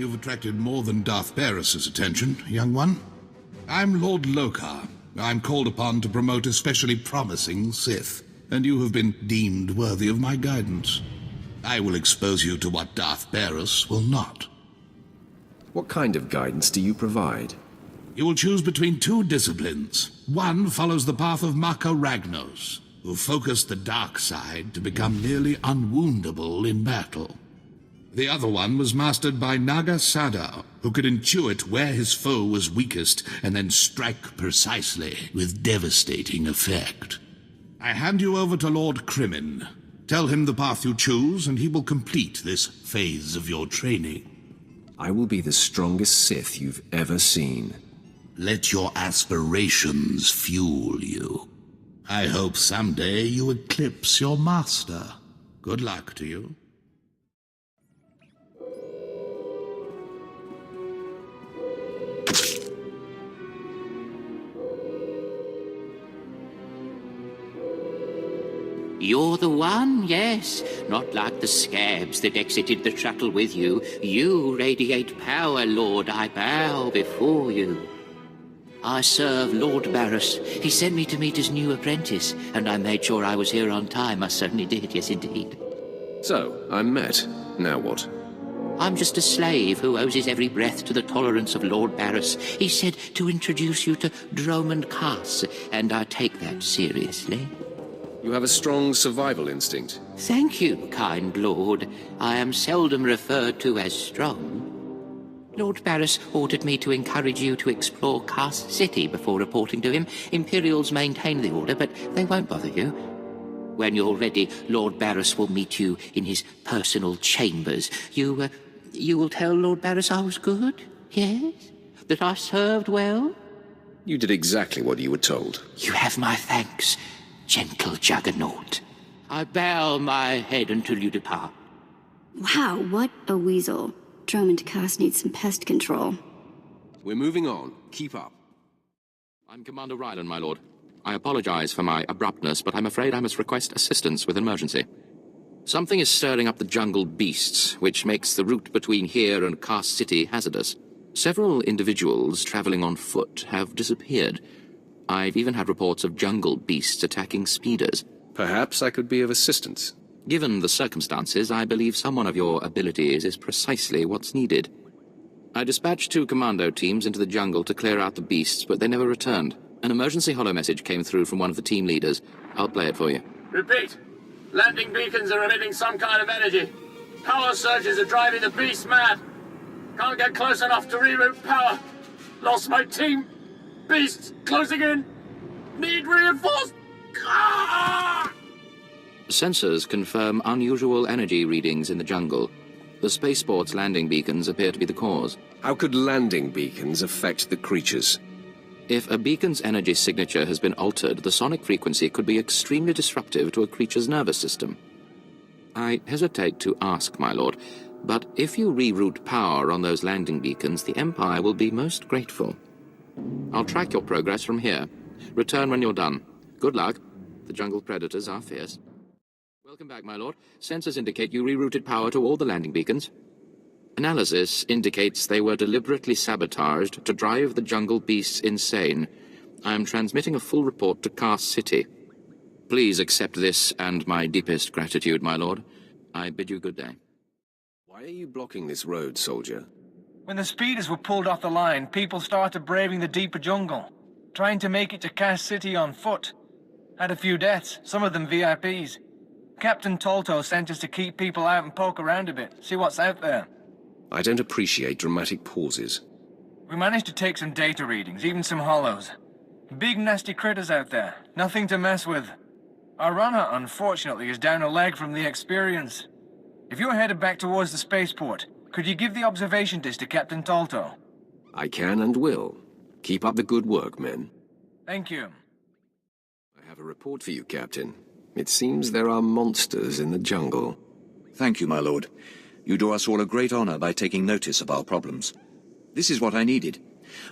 You've attracted more than Darth Barris's attention, young one. I'm Lord Lokar. I'm called upon to promote especially promising Sith, and you have been deemed worthy of my guidance. I will expose you to what Darth Barris will not. What kind of guidance do you provide? You will choose between two disciplines. One follows the path of Maka Ragnos, who focused the dark side to become nearly unwoundable in battle. The other one was mastered by Naga Sadao, who could intuit where his foe was weakest and then strike precisely with devastating effect. I hand you over to Lord Crimin. Tell him the path you choose, and he will complete this phase of your training. I will be the strongest Sith you've ever seen. Let your aspirations fuel you. I hope someday you eclipse your master. Good luck to you. You're the one, yes. Not like the scabs that exited the shuttle with you. You radiate power, Lord. I bow before you. I serve Lord Barris. He sent me to meet his new apprentice, and I made sure I was here on time. I certainly did, yes indeed. So, I'm met. Now what? I'm just a slave who owes his every breath to the tolerance of Lord Barris. He said to introduce you to Dromund Kaas, and I take that seriously. You have a strong survival instinct. Thank you, kind lord. I am seldom referred to as strong. Lord Barris ordered me to encourage you to explore Kaas City before reporting to him. Imperials maintain the order, but they won't bother you. When you're ready, Lord Barris will meet you in his personal chambers. You will tell Lord Barris I was good? Yes? That I served well? You did exactly what you were told. You have my thanks, gentle Juggernaut. I bow my head until you depart. Wow, what a weasel. Dromund Kaas needs some pest control. We're moving on. Keep up. I'm Commander Rylan, my lord. I apologize for my abruptness, but I'm afraid I must request assistance with an emergency. Something is stirring up the jungle beasts, which makes the route between here and Kaas City hazardous. Several individuals traveling on foot have disappeared. I've even had reports of jungle beasts attacking speeders. Perhaps I could be of assistance. Given the circumstances, I believe someone of your abilities is precisely what's needed. I dispatched 2 commando teams into the jungle to clear out the beasts, but they never returned. An emergency holo message came through from one of the team leaders. I'll play it for you. Repeat. Landing beacons are emitting some kind of energy. Power surges are driving the beast mad. Can't get close enough to reroute power. Lost my team. Beasts closing in. Need reinforced. Ah! Sensors confirm unusual energy readings in the jungle. The spaceport's landing beacons appear to be the cause. How could landing beacons affect the creatures? If a beacon's energy signature has been altered, the sonic frequency could be extremely disruptive to a creature's nervous system. I hesitate to ask, my lord, but if you reroute power on those landing beacons, the Empire will be most grateful. I'll track your progress from here. Return when you're done. Good luck. The jungle predators are fierce. Welcome back, my lord. Sensors indicate you rerouted power to all the landing beacons. Analysis indicates they were deliberately sabotaged to drive the jungle beasts insane. I am transmitting a full report to Kaas City. Please accept this and my deepest gratitude, my lord. I bid you good day. Why are you blocking this road, soldier? When the speeders were pulled off the line, people started braving the deeper jungle, trying to make it to Kaas City on foot. Had a few deaths, some of them VIPs. Captain Tolto sent us to keep people out and poke around a bit, see what's out there. I don't appreciate dramatic pauses. We managed to take some data readings, even some hollows. Big nasty critters out there, nothing to mess with. Our runner, unfortunately, is down a leg from the experience. If you're headed back towards the spaceport, could you give the observation disc to Captain Tolto? I can and will. Keep up the good work, men. Thank you. I have a report for you, Captain. It seems there are monsters in the jungle. Thank you, my lord. You do us all a great honor by taking notice of our problems. This is what I needed.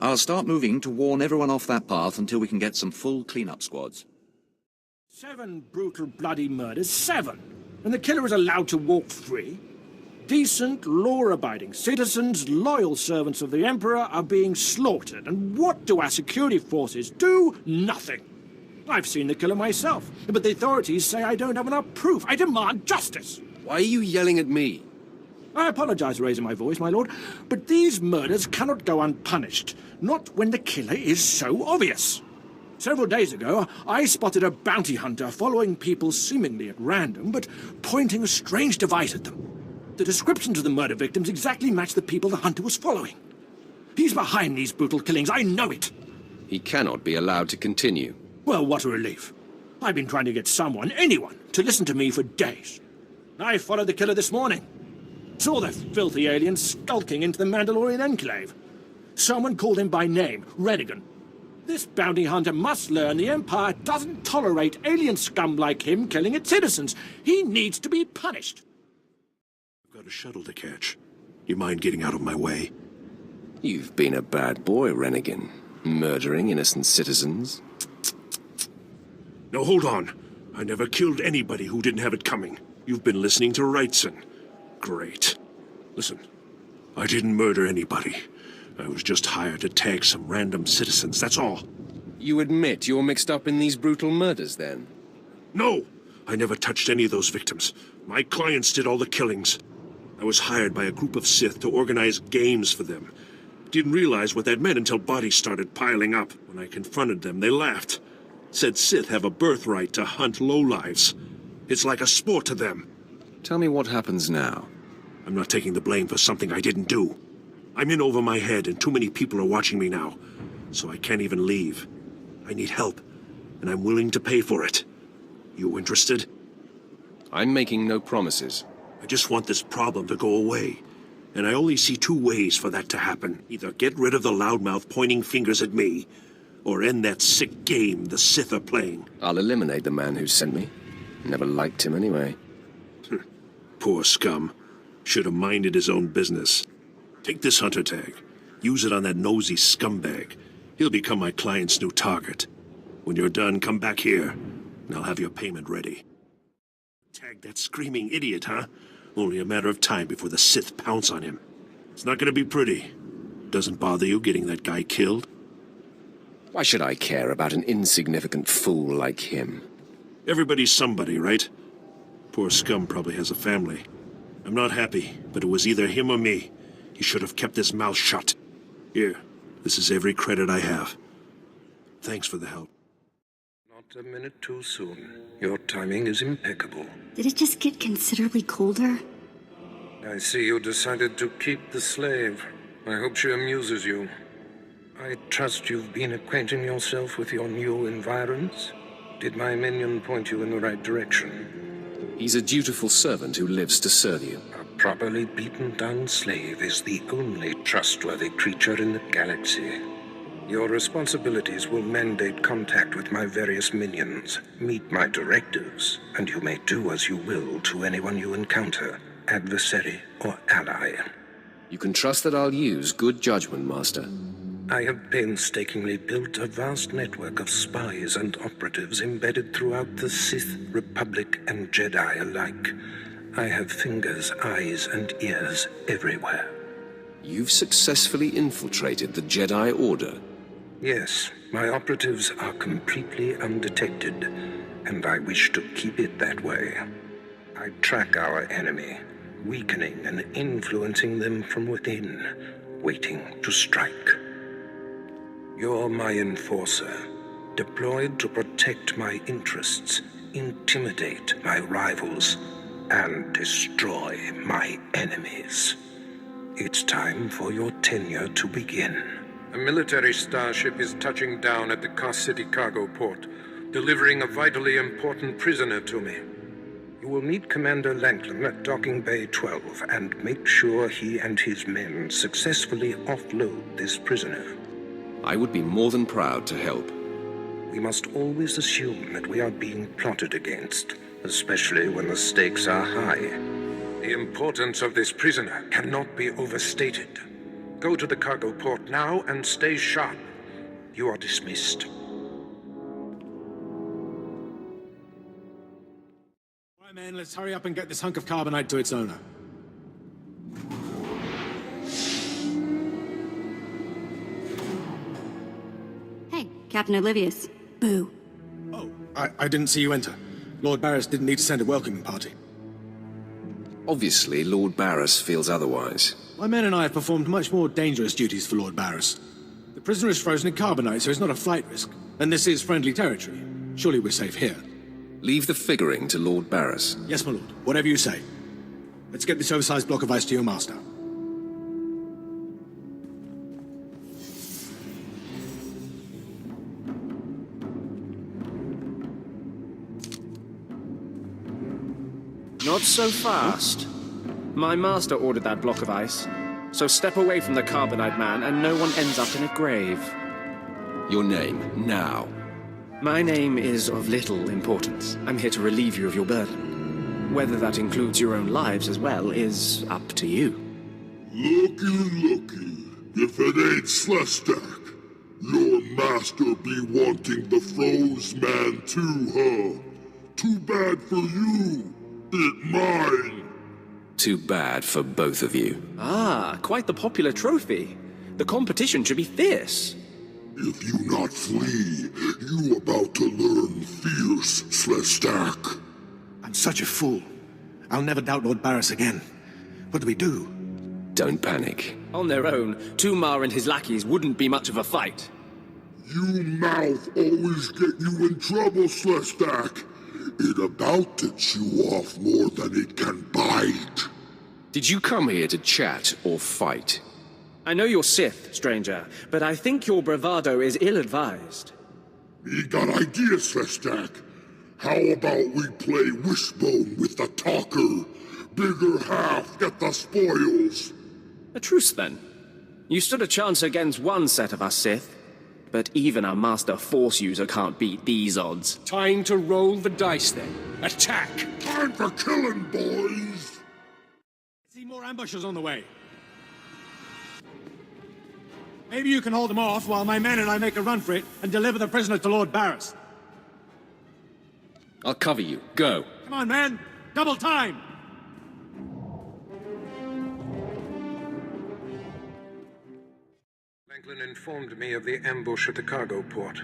I'll start moving to warn everyone off that path until we can get some full cleanup squads. 7 brutal, bloody murders. 7! And the killer is allowed to walk free? Decent, law-abiding citizens, loyal servants of the Emperor, are being slaughtered. And what do our security forces do? Nothing. I've seen the killer myself, but the authorities say I don't have enough proof. I demand justice. Why are you yelling at me? I apologize for raising my voice, my lord, but these murders cannot go unpunished. Not when the killer is so obvious. Several days ago, I spotted a bounty hunter following people seemingly at random, but pointing a strange device at them. The descriptions of the murder victims exactly match the people the hunter was following. He's behind these brutal killings, I know it. He cannot be allowed to continue. Well, what a relief. I've been trying to get someone, anyone, to listen to me for days. I followed the killer this morning. Saw the filthy alien skulking into the Mandalorian enclave. Someone called him by name, Rennigan. This bounty hunter must learn the Empire doesn't tolerate alien scum like him killing its citizens. He needs to be punished. I've got a shuttle to catch. You mind getting out of my way? You've been a bad boy, Rennigan. Murdering innocent citizens. No, hold on. I never killed anybody who didn't have it coming. You've been listening to Wrightson. Great. Listen, I didn't murder anybody. I was just hired to tag some random citizens, that's all. You admit you're mixed up in these brutal murders, then? No! I never touched any of those victims. My clients did all the killings. I was hired by a group of Sith to organize games for them. Didn't realize what that meant until bodies started piling up. When I confronted them, they laughed. Said Sith have a birthright to hunt lowlives. It's like a sport to them. Tell me what happens now. I'm not taking the blame for something I didn't do. I'm in over my head, and too many people are watching me now, so I can't even leave. I need help, and I'm willing to pay for it. You interested? I'm making no promises. I just want this problem to go away, and I only see two ways for that to happen. Either get rid of the loudmouth pointing fingers at me, or end that sick game the Sith are playing. I'll eliminate the man who sent me. Never liked him anyway. Poor scum. Should have minded his own business. Take this hunter tag. Use it on that nosy scumbag. He'll become my client's new target. When you're done, come back here, and I'll have your payment ready. Tag that screaming idiot, huh? Only a matter of time before the Sith pounce on him. It's not gonna be pretty. Doesn't bother you getting that guy killed? Why should I care about an insignificant fool like him? Everybody's somebody, right? Poor scum probably has a family. I'm not happy, but it was either him or me. He should have kept his mouth shut. Here, this is every credit I have. Thanks for the help. Not a minute too soon. Your timing is impeccable. Did it just get considerably colder? I see you decided to keep the slave. I hope she amuses you. I trust you've been acquainting yourself with your new environs. Did my minion point you in the right direction? He's a dutiful servant who lives to serve you. A properly beaten-down slave is the only trustworthy creature in the galaxy. Your responsibilities will mandate contact with my various minions, meet my directives, and you may do as you will to anyone you encounter, adversary or ally. You can trust that I'll use good judgment, Master. I have painstakingly built a vast network of spies and operatives embedded throughout the Sith, Republic, and Jedi alike. I have fingers, eyes, and ears everywhere. You've successfully infiltrated the Jedi Order. Yes, my operatives are completely undetected, and I wish to keep it that way. I track our enemy, weakening and influencing them from within, waiting to strike. You're my enforcer, deployed to protect my interests, intimidate my rivals, and destroy my enemies. It's time for your tenure to begin. A military starship is touching down at the Cos City cargo port, delivering a vitally important prisoner to me. You will meet Commander Lanklin at Docking Bay 12 and make sure he and his men successfully offload this prisoner. I would be more than proud to help. We must always assume that we are being plotted against, especially when the stakes are high. The importance of this prisoner cannot be overstated. Go to the cargo port now and stay sharp. You are dismissed. Right, men, let's hurry up and get this hunk of carbonite to its owner. Captain Olivius. Boo. Oh, I didn't see you enter. Lord Barris didn't need to send a welcoming party. Obviously, Lord Barris feels otherwise. My men and I have performed much more dangerous duties for Lord Barris. The prisoner is frozen in carbonite, so it's not a flight risk. And this is friendly territory. Surely we're safe here. Leave the figuring to Lord Barris. Yes, my lord. Whatever you say. Let's get this oversized block of ice to your master. Not so fast. My master ordered that block of ice. So step away from the carbonite man and no one ends up in a grave. Your name, now. My name is of little importance. I'm here to relieve you of your burden. Whether that includes your own lives as well is up to you. Looky. If it ain't Slestak, your master be wanting the froze man too, huh? Too bad for you. It mine. Too bad for both of you. Ah, quite the popular trophy. The competition should be fierce. If you not flee, you about to learn fierce, Slestak. I'm such a fool. I'll never doubt Lord Barris again. What do we do? Don't panic. On their own, Tumar and his lackeys wouldn't be much of a fight. You mouth always get you in trouble, Slestak. It about to chew off more than it can bite. Did you come here to chat or fight? I know you're Sith, stranger, but I think your bravado is ill-advised. Me got ideas, Slestak. How about we play wishbone with the talker? Bigger half get the spoils. A truce, then. You stood a chance against one set of us Sith, but even a master Force user can't beat these odds. Time to roll the dice, then. Attack! Time for killing, boys! I see more ambushes on the way. Maybe you can hold them off while my men and I make a run for it and deliver the prisoner to Lord Barris. I'll cover you. Go. Come on, men! Double time! Franklin informed me of the ambush at the cargo port.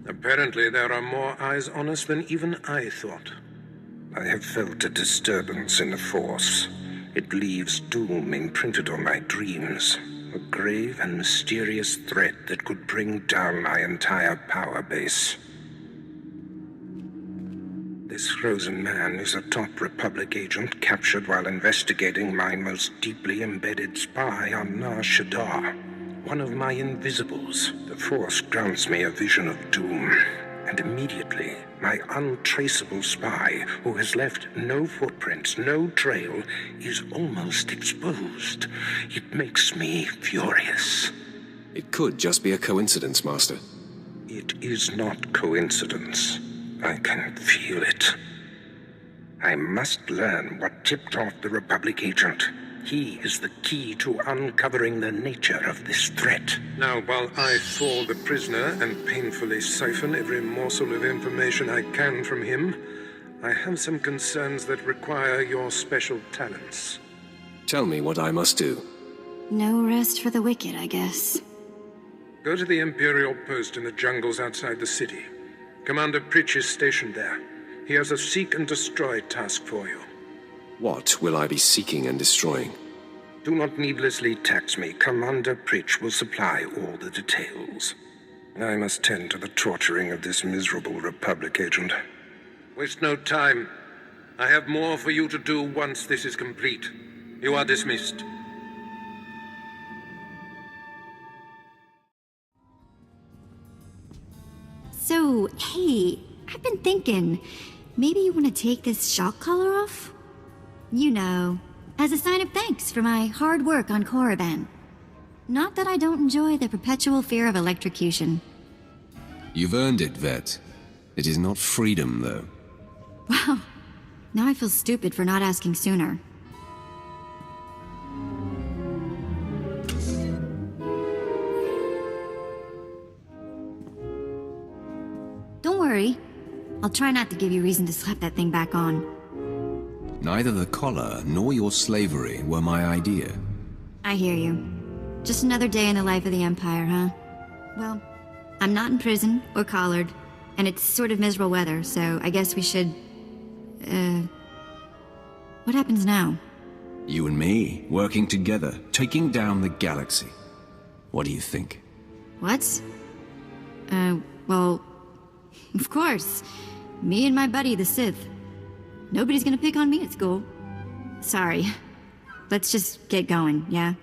Apparently there are more eyes on us than even I thought. I have felt a disturbance in the Force. It leaves doom imprinted on my dreams. A grave and mysterious threat that could bring down my entire power base. This frozen man is a top Republic agent captured while investigating my most deeply embedded spy on Nar Shaddaa. One of my invisibles. The Force grants me a vision of doom. And immediately, my untraceable spy, who has left no footprints, no trail, is almost exposed. It makes me furious. It could just be a coincidence, Master. It is not coincidence. I can feel it. I must learn what tipped off the Republic agent. He is the key to uncovering the nature of this threat. Now, while I thaw the prisoner and painfully siphon every morsel of information I can from him, I have some concerns that require your special talents. Tell me what I must do. No rest for the wicked, I guess. Go to the Imperial post in the jungles outside the city. Commander Pritch is stationed there. He has a seek and destroy task for you. What will I be seeking and destroying? Do not needlessly tax me. Commander Pritch will supply all the details. I must tend to the torturing of this miserable Republic agent. Waste no time. I have more for you to do once this is complete. You are dismissed. So, hey, I've been thinking, maybe you want to take this shock collar off? You know, as a sign of thanks for my hard work on Korriban. Not that I don't enjoy the perpetual fear of electrocution. You've earned it, Vet. It is not freedom, though. Wow, now I feel stupid for not asking sooner. Don't worry. I'll try not to give you reason to slap that thing back on. Neither the collar nor your slavery were my idea. I hear you. Just another day in the life of the Empire, huh? Well, I'm not in prison or collared, and it's sort of miserable weather, so I guess we should... What happens now? You and me, working together, taking down the galaxy. What do you think? What? Well... Of course. Me and my buddy, the Sith. Nobody's gonna pick on me at school. Sorry. Let's just get going, yeah?